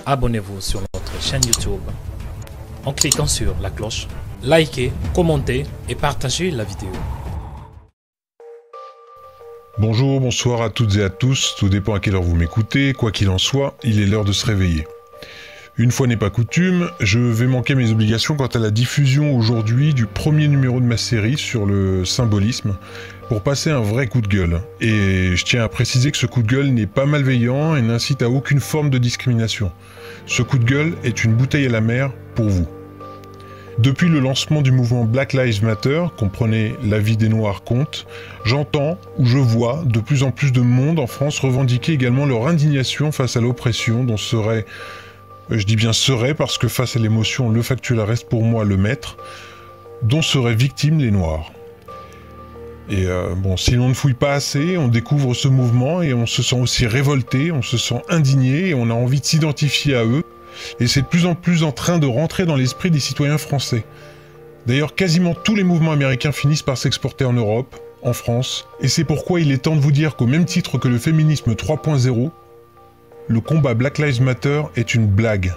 Abonnez-vous sur notre chaîne YouTube en cliquant sur la cloche, likez, commentez et partagez la vidéo. Bonjour, bonsoir à toutes et à tous, tout dépend à quelle heure vous m'écoutez, quoi qu'il en soit, il est l'heure de se réveiller. Une fois n'est pas coutume, je vais manquer mes obligations quant à la diffusion aujourd'hui du premier numéro de ma série sur le symbolisme, pour passer un vrai coup de gueule. Et je tiens à préciser que ce coup de gueule n'est pas malveillant et n'incite à aucune forme de discrimination. Ce coup de gueule est une bouteille à la mer pour vous. Depuis le lancement du mouvement Black Lives Matter, comprenez la vie des Noirs compte, j'entends ou je vois de plus en plus de monde en France revendiquer également leur indignation face à l'oppression dont serait, je dis bien serait parce que face à l'émotion, le factuel reste pour moi le maître, dont seraient victimes les Noirs. Et bon, si l'on ne fouille pas assez, on découvre ce mouvement et on se sent aussi révolté, on se sent indigné et on a envie de s'identifier à eux. Et c'est de plus en plus en train de rentrer dans l'esprit des citoyens français. D'ailleurs, quasiment tous les mouvements américains finissent par s'exporter en Europe, en France, et c'est pourquoi il est temps de vous dire qu'au même titre que le féminisme 3.0, le combat Black Lives Matter est une blague.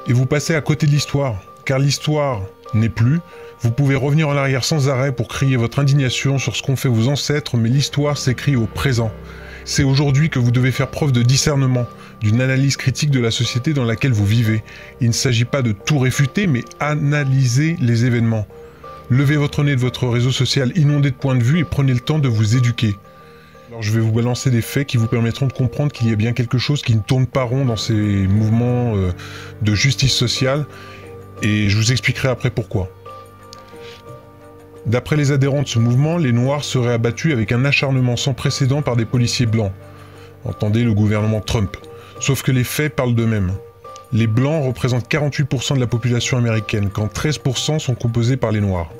Et vous passez à côté de l'histoire, car l'histoire n'est plus. Vous pouvez revenir en arrière sans arrêt pour crier votre indignation sur ce qu'ont fait vos ancêtres, mais l'histoire s'écrit au présent. C'est aujourd'hui que vous devez faire preuve de discernement, d'une analyse critique de la société dans laquelle vous vivez. Il ne s'agit pas de tout réfuter, mais analyser les événements. Levez votre nez de votre réseau social inondé de points de vue et prenez le temps de vous éduquer. Alors je vais vous balancer des faits qui vous permettront de comprendre qu'il y a bien quelque chose qui ne tourne pas rond dans ces mouvements de justice sociale, et je vous expliquerai après pourquoi. D'après les adhérents de ce mouvement, les Noirs seraient abattus avec un acharnement sans précédent par des policiers blancs. Entendez le gouvernement Trump. Sauf que les faits parlent d'eux-mêmes. Les Blancs représentent 48% de la population américaine, quand 13% sont composés par les Noirs.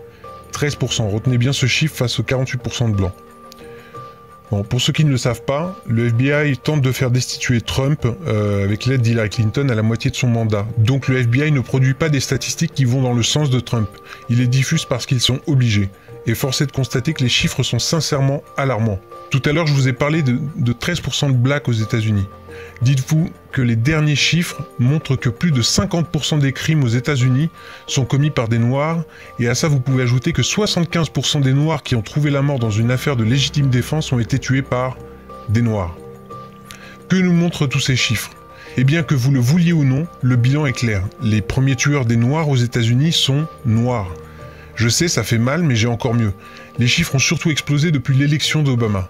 13%, retenez bien ce chiffre face aux 48% de Blancs. Bon, pour ceux qui ne le savent pas, le FBI tente de faire destituer Trump avec l'aide d'Hillary Clinton à la moitié de son mandat. Donc le FBI ne produit pas des statistiques qui vont dans le sens de Trump. Il les diffuse parce qu'ils sont obligés. Et force est de constater que les chiffres sont sincèrement alarmants. Tout à l'heure, je vous ai parlé de 13% de blacks aux États-Unis. Dites-vous que les derniers chiffres montrent que plus de 50% des crimes aux États-Unis sont commis par des Noirs, et à ça vous pouvez ajouter que 75% des Noirs qui ont trouvé la mort dans une affaire de légitime défense ont été tués par des Noirs. Que nous montrent tous ces chiffres ? Eh bien, que vous le vouliez ou non, le bilan est clair. Les premiers tueurs des Noirs aux États-Unis sont noirs. Je sais, ça fait mal, mais j'ai encore mieux. Les chiffres ont surtout explosé depuis l'élection d'Obama.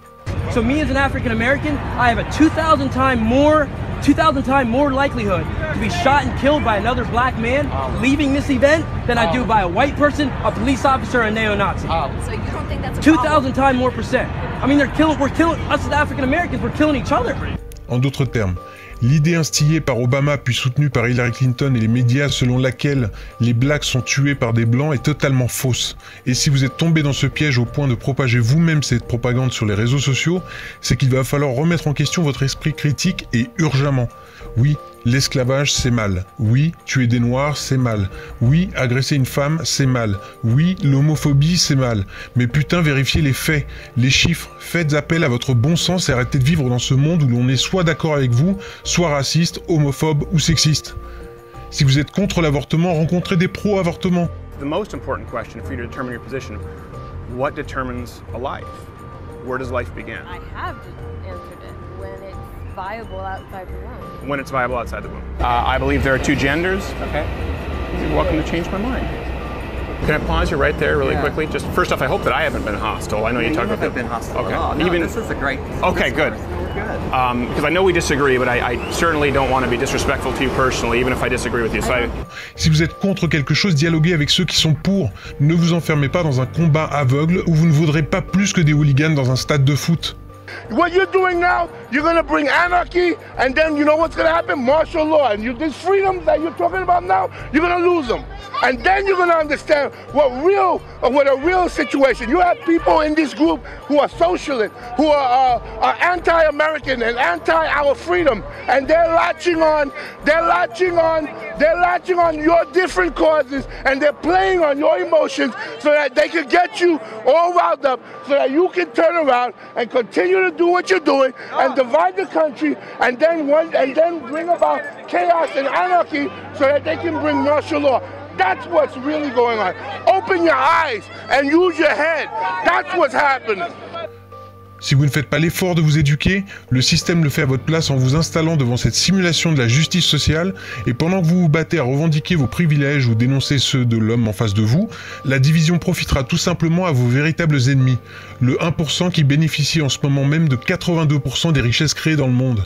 So me as an African American, I have a 2,000 time more likelihood to be shot and killed by another black man leaving this event than I do by a white person, a police officer, and a neo-Nazi. So you don't think that's a 2,000 times more percent. I mean, we're killing us as African Americans, we're killing each other. En d'autres termes, l'idée instillée par Obama puis soutenue par Hillary Clinton et les médias selon laquelle les blacks sont tués par des blancs est totalement fausse. Et si vous êtes tombé dans ce piège au point de propager vous-même cette propagande sur les réseaux sociaux, c'est qu'il va falloir remettre en question votre esprit critique et urgemment. Oui, l'esclavage c'est mal. Oui, tuer des noirs c'est mal. Oui, agresser une femme c'est mal. Oui, l'homophobie c'est mal. Mais putain, vérifiez les faits, les chiffres, faites appel à votre bon sens et arrêtez de vivre dans ce monde où l'on est soit d'accord avec vous, soit raciste, homophobe ou sexiste. Si vous êtes contre l'avortement, rencontrez des pro-avortement. The most important question for you to determine your position, what determines a life? Where does life begin? I have answered it when it's viable outside the womb. When it's viable outside the womb. I believe there are two genders. Okay. You're welcome to change my mind. Can I pause you right there really quickly? Just first off, I hope that I haven't been hostile. I know you talked about that. Been hostile Okay. at all. No, Even, this is a great. Okay, good. We're good. Because I know we disagree, but I certainly don't want to be disrespectful to you personally, even if I disagree with you. So Si vous êtes contre quelque chose, dialoguez avec ceux qui sont pour. Ne vous enfermez pas dans un combat aveugle où vous ne vaudrez pas plus que des hooligans dans un stade de foot. What you're doing now, you're going to bring anarchy, and then you know what's going to happen? Martial law. And these freedoms that you're talking about now, you're going to lose them. And then you're going to understand what a real situation. You have people in this group who are socialists, who are anti-American and anti-our freedom, and they're latching on your different causes, and they're playing on your emotions so that they can get you all riled up, so that you can turn around and continue to do what you're doing and divide the country, and then bring about chaos and anarchy so that they can bring martial law. That's what's really going on. Open your eyes and use your head. That's what's happening. Si vous ne faites pas l'effort de vous éduquer, le système le fait à votre place en vous installant devant cette simulation de la justice sociale, et pendant que vous vous battez à revendiquer vos privilèges ou dénoncer ceux de l'homme en face de vous, la division profitera tout simplement à vos véritables ennemis, le 1% qui bénéficie en ce moment même de 82% des richesses créées dans le monde.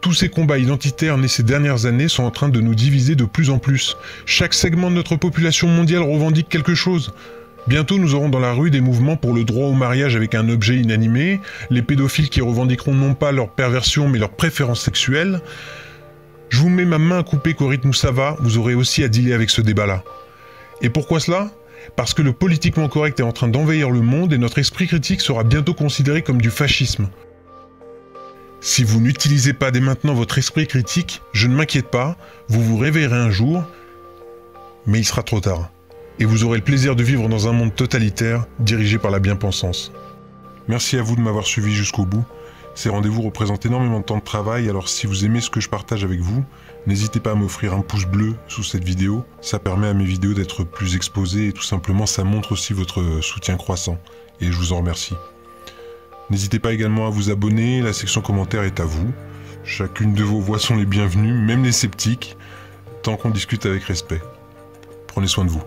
Tous ces combats identitaires nés ces dernières années sont en train de nous diviser de plus en plus. Chaque segment de notre population mondiale revendique quelque chose. Bientôt, nous aurons dans la rue des mouvements pour le droit au mariage avec un objet inanimé, les pédophiles qui revendiqueront non pas leur perversion mais leur préférence sexuelle. Je vous mets ma main à couper qu'au rythme où ça va, vous aurez aussi à dealer avec ce débat-là. Et pourquoi cela ? Parce que le politiquement correct est en train d'envahir le monde et notre esprit critique sera bientôt considéré comme du fascisme. Si vous n'utilisez pas dès maintenant votre esprit critique, je ne m'inquiète pas, vous vous réveillerez un jour, mais il sera trop tard. Et vous aurez le plaisir de vivre dans un monde totalitaire, dirigé par la bien-pensance. Merci à vous de m'avoir suivi jusqu'au bout. Ces rendez-vous représentent énormément de temps de travail, alors si vous aimez ce que je partage avec vous, n'hésitez pas à m'offrir un pouce bleu sous cette vidéo. Ça permet à mes vidéos d'être plus exposées et tout simplement ça montre aussi votre soutien croissant. Et je vous en remercie. N'hésitez pas également à vous abonner, la section commentaires est à vous. Chacune de vos voix sont les bienvenues, même les sceptiques, tant qu'on discute avec respect. Prenez soin de vous.